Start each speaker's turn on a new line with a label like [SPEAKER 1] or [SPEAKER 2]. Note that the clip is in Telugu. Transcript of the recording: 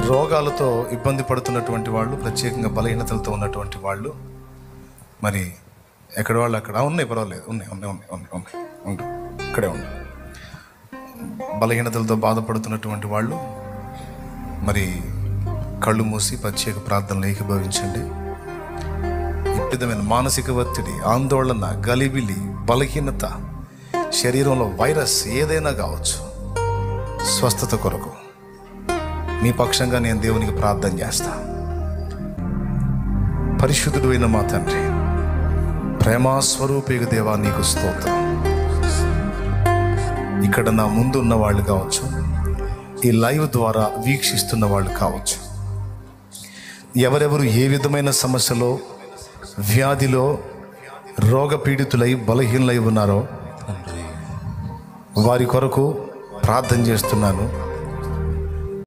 [SPEAKER 1] రోగాలతో ఇబ్బంది పడుతున్నటువంటి వాళ్ళు, ప్రత్యేకంగా బలహీనతలతో ఉన్నటువంటి వాళ్ళు, మరి ఎక్కడ వాళ్ళు అక్కడ ఉన్నాయి, పర్వాలేదు, ఉన్నాయి ఇక్కడే ఉన్నాయి. బలహీనతలతో బాధపడుతున్నటువంటి వాళ్ళు మరి కళ్ళు మూసి ప్రత్యేక ప్రార్థనలు ఏకీభవించండి. ఈ విధమైన మానసిక ఒత్తిడి, ఆందోళన, గలిబిలి, బలహీనత, శరీరంలో వైరస్ ఏదైనా కావచ్చు, స్వస్థత కొరకు మీ పక్షంగా నేను దేవునికి ప్రార్థన చేస్తా. పరిశుద్ధుడు అయిన మా తండ్రి, ప్రేమాస్వరూపిక దేవా, నీకు స్తోత్రం. ఇక్కడ నా ముందు ఉన్న వాళ్ళు కావచ్చు, ఈ లైవ్ ద్వారా వీక్షిస్తున్న వాళ్ళు కావచ్చు, ఎవరెవరు ఏ విధమైన సమస్యలో, వ్యాధిలో, రోగపీడితులై బలహీనలై ఉన్నారో వారి కొరకు ప్రార్థన చేస్తున్నాను.